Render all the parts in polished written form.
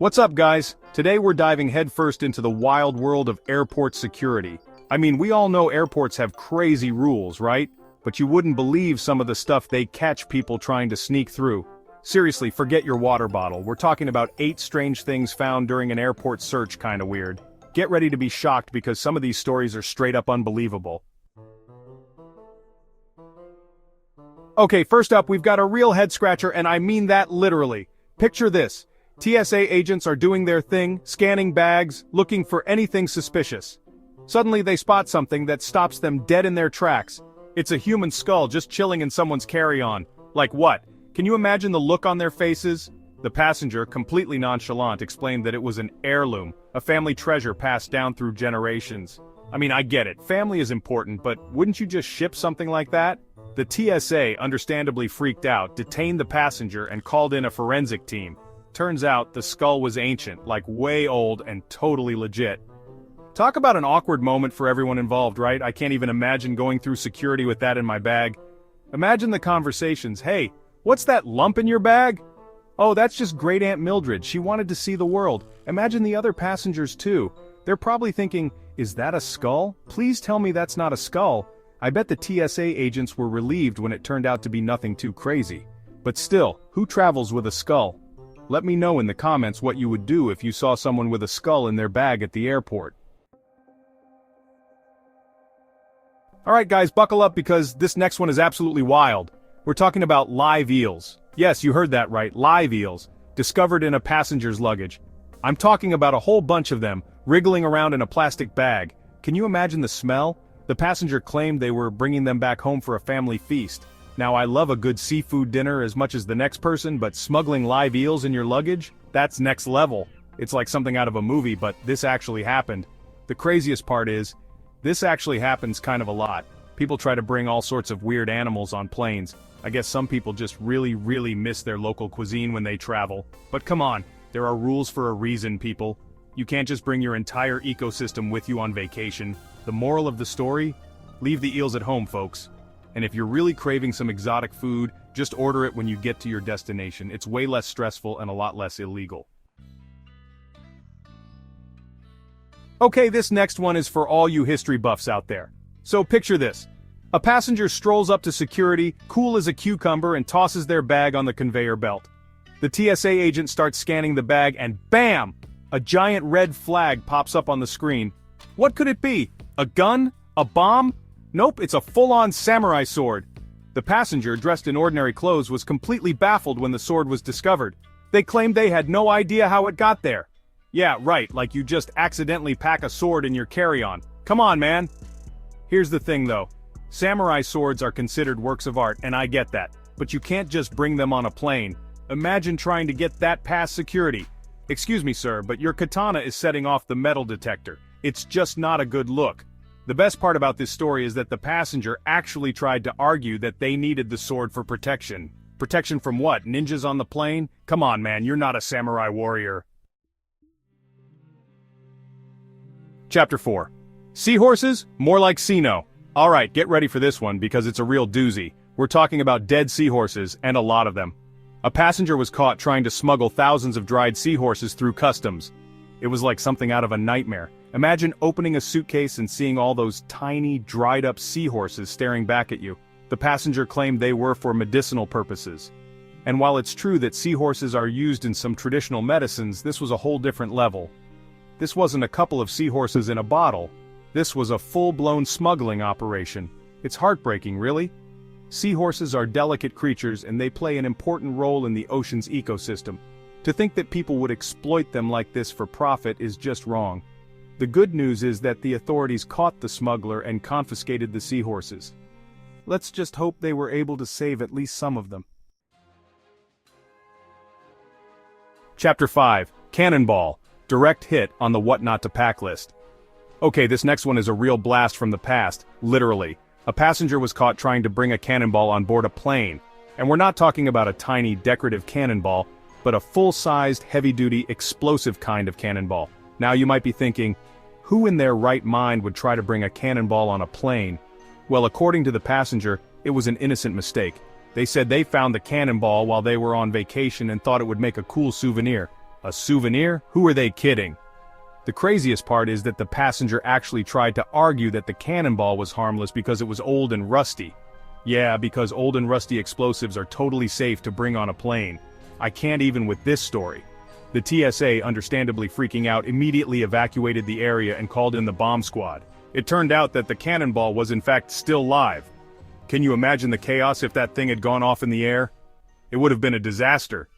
What's up, guys? Today we're diving headfirst into the wild world of airport security. I mean, we all know airports have crazy rules, right? But you wouldn't believe some of the stuff they catch people trying to sneak through. Seriously, forget your water bottle. We're talking about 8 strange things found during an airport search, kinda weird. Get ready to be shocked because some of these stories are straight up unbelievable. Okay, first up, we've got a real head-scratcher, and I mean that literally. Picture this. TSA agents are doing their thing, scanning bags, looking for anything suspicious. Suddenly they spot something that stops them dead in their tracks. It's a human skull just chilling in someone's carry-on. Like what? Can you imagine the look on their faces? The passenger, completely nonchalant, explained that it was an heirloom, a family treasure passed down through generations. I mean, I get it, family is important, but wouldn't you just ship something like that? The TSA, understandably freaked out, detained the passenger and called in a forensic team. Turns out the skull was ancient, like way old and totally legit. Talk about an awkward moment for everyone involved, right? I can't even imagine going through security with that in my bag. Imagine the conversations. Hey, what's that lump in your bag? Oh, that's just Great Aunt Mildred. She wanted to see the world. Imagine the other passengers too. They're probably thinking, is that a skull? Please tell me that's not a skull. I bet the TSA agents were relieved when it turned out to be nothing too crazy. But still, who travels with a skull? Let me know in the comments what you would do if you saw someone with a skull in their bag at the airport. Alright guys, buckle up because this next one is absolutely wild. We're talking about live eels. Yes, you heard that right, live eels, discovered in a passenger's luggage. I'm talking about a whole bunch of them, wriggling around in a plastic bag. Can you imagine the smell? The passenger claimed they were bringing them back home for a family feast. Now I love a good seafood dinner as much as the next person, but smuggling live eels in your luggage? That's next level. It's like something out of a movie, but this actually happened. The craziest part is, this actually happens kind of a lot. People try to bring all sorts of weird animals on planes. I guess some people just really miss their local cuisine when they travel. But come on, there are rules for a reason, people. You can't just bring your entire ecosystem with you on vacation. The moral of the story? Leave the eels at home, folks. And if you're really craving some exotic food, just order it when you get to your destination. It's way less stressful and a lot less illegal. Okay, this next one is for all you history buffs out there. So picture this. A passenger strolls up to security, cool as a cucumber, and tosses their bag on the conveyor belt. The TSA agent starts scanning the bag and BAM! A giant red flag pops up on the screen. What could it be? A gun? A bomb? Nope, it's a full-on samurai sword. The passenger, dressed in ordinary clothes, was completely baffled when the sword was discovered. They claimed they had no idea how it got there. Yeah, right, like you just accidentally pack a sword in your carry-on. Come on, man. Here's the thing, though. Samurai swords are considered works of art, and I get that. But you can't just bring them on a plane. Imagine trying to get that past security. Excuse me, sir, but your katana is setting off the metal detector. It's just not a good look. The best part about this story is that the passenger actually tried to argue that they needed the sword for protection. Protection from what? Ninjas on the plane? Come on, man, you're not a samurai warrior. Chapter 4. Seahorses? More like Sino. Alright, get ready for this one because it's a real doozy. We're talking about dead seahorses, and a lot of them. A passenger was caught trying to smuggle thousands of dried seahorses through customs. It was like something out of a nightmare. Imagine opening a suitcase and seeing all those tiny, dried-up seahorses staring back at you. The passenger claimed they were for medicinal purposes. And while it's true that seahorses are used in some traditional medicines, this was a whole different level. This wasn't a couple of seahorses in a bottle. This was a full-blown smuggling operation. It's heartbreaking, really. Seahorses are delicate creatures and they play an important role in the ocean's ecosystem. To think that people would exploit them like this for profit is just wrong. The good news is that the authorities caught the smuggler and confiscated the seahorses. Let's just hope they were able to save at least some of them. Chapter 5. Cannonball. Direct hit on the what not to pack list. Okay, this next one is a real blast from the past, literally. A passenger was caught trying to bring a cannonball on board a plane. And we're not talking about a tiny decorative cannonball, but a full-sized, heavy-duty, explosive kind of cannonball. Now you might be thinking, who in their right mind would try to bring a cannonball on a plane? Well, according to the passenger, it was an innocent mistake. They said they found the cannonball while they were on vacation and thought it would make a cool souvenir. A souvenir? Who are they kidding? The craziest part is that the passenger actually tried to argue that the cannonball was harmless because it was old and rusty. Yeah, because old and rusty explosives are totally safe to bring on a plane. I can't even with this story. The TSA, understandably freaking out, immediately evacuated the area and called in the bomb squad. It turned out that the cannonball was in fact still live. Can you imagine the chaos if that thing had gone off in the air? It would have been a disaster.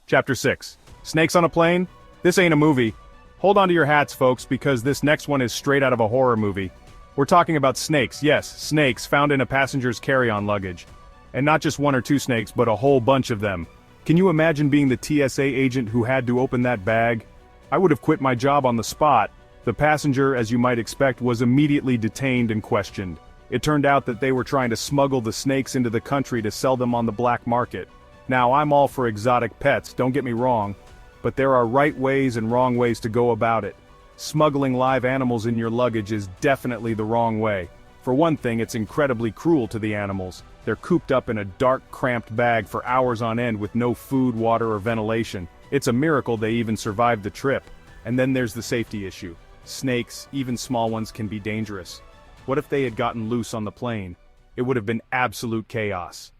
Chapter 6. Snakes on a plane? This ain't a movie. Hold on to your hats, folks, because this next one is straight out of a horror movie. We're talking about snakes, yes, snakes found in a passenger's carry-on luggage. And not just one or two snakes, but a whole bunch of them. Can you imagine being the TSA agent who had to open that bag? I would have quit my job on the spot. The passenger, as you might expect, was immediately detained and questioned. It turned out that they were trying to smuggle the snakes into the country to sell them on the black market. Now, I'm all for exotic pets, don't get me wrong, but there are right ways and wrong ways to go about it. Smuggling live animals in your luggage is definitely the wrong way. For one thing, it's incredibly cruel to the animals. They're cooped up in a dark, cramped bag for hours on end with no food, water, or ventilation. It's a miracle they even survived the trip. And then there's the safety issue. Snakes, even small ones, can be dangerous. What if they had gotten loose on the plane? It would have been absolute chaos.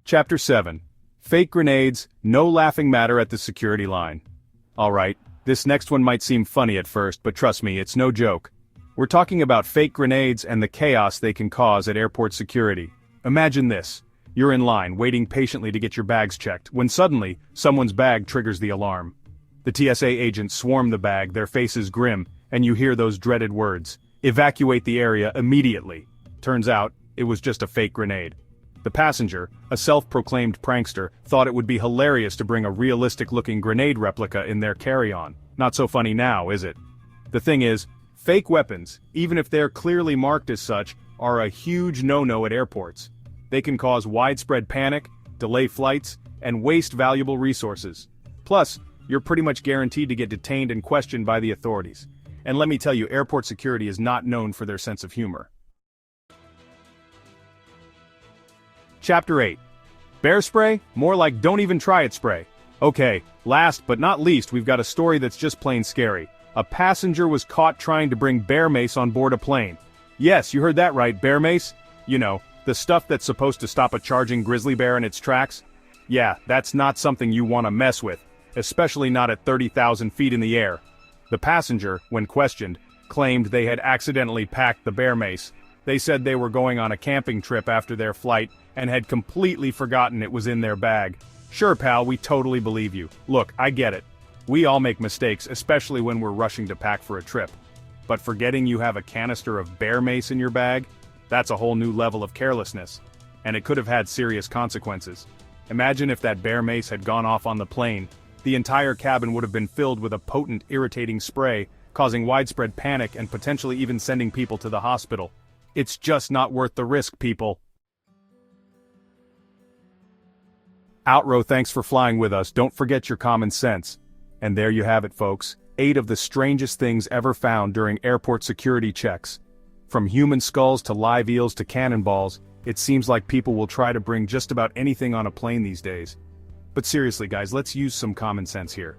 Chapter 7. Fake grenades, no laughing matter at the security line. Alright, this next one might seem funny at first, but trust me, it's no joke. We're talking about fake grenades and the chaos they can cause at airport security. Imagine this. You're in line, waiting patiently to get your bags checked, when suddenly, someone's bag triggers the alarm. The TSA agents swarm the bag, their faces grim, and you hear those dreaded words. Evacuate the area immediately. Turns out, it was just a fake grenade. The passenger, a self-proclaimed prankster, thought it would be hilarious to bring a realistic-looking grenade replica in their carry-on. Not so funny now, is it? The thing is, fake weapons, even if they're clearly marked as such, are a huge no-no at airports. They can cause widespread panic, delay flights, and waste valuable resources. Plus, you're pretty much guaranteed to get detained and questioned by the authorities. And let me tell you, airport security is not known for their sense of humor. Chapter 8. Bear spray? More like don't even try it spray. Okay, last but not least, we've got a story that's just plain scary. A passenger was caught trying to bring bear mace on board a plane. Yes, you heard that right, bear mace. You know, the stuff that's supposed to stop a charging grizzly bear in its tracks. Yeah, that's not something you want to mess with, especially not at 30,000 feet in the air. The passenger, when questioned, claimed they had accidentally packed the bear mace. They said they were going on a camping trip after their flight and had completely forgotten it was in their bag. Sure, pal, we totally believe you. Look, I get it. We all make mistakes, especially when we're rushing to pack for a trip. But forgetting you have a canister of bear mace in your bag? That's a whole new level of carelessness. And it could have had serious consequences. Imagine if that bear mace had gone off on the plane. The entire cabin would have been filled with a potent, irritating spray, causing widespread panic and potentially even sending people to the hospital. It's just not worth the risk, people. Outrow, thanks for flying with us. Don't forget your common sense. And there you have it, folks. 8 of the strangest things ever found during airport security checks. From human skulls to live eels to cannonballs, it seems like people will try to bring just about anything on a plane these days. But seriously, guys, let's use some common sense here.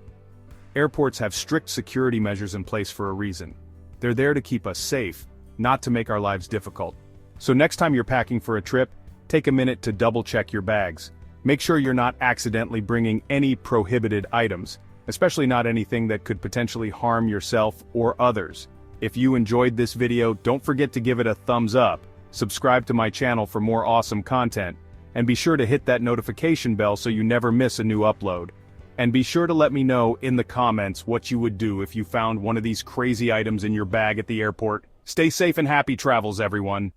Airports have strict security measures in place for a reason. They're there to keep us safe, not to make our lives difficult. So next time you're packing for a trip, take a minute to double-check your bags. Make sure you're not accidentally bringing any prohibited items, especially not anything that could potentially harm yourself or others. If you enjoyed this video, don't forget to give it a thumbs up, subscribe to my channel for more awesome content, and be sure to hit that notification bell so you never miss a new upload. And be sure to let me know in the comments what you would do if you found one of these crazy items in your bag at the airport. Stay safe and happy travels, everyone.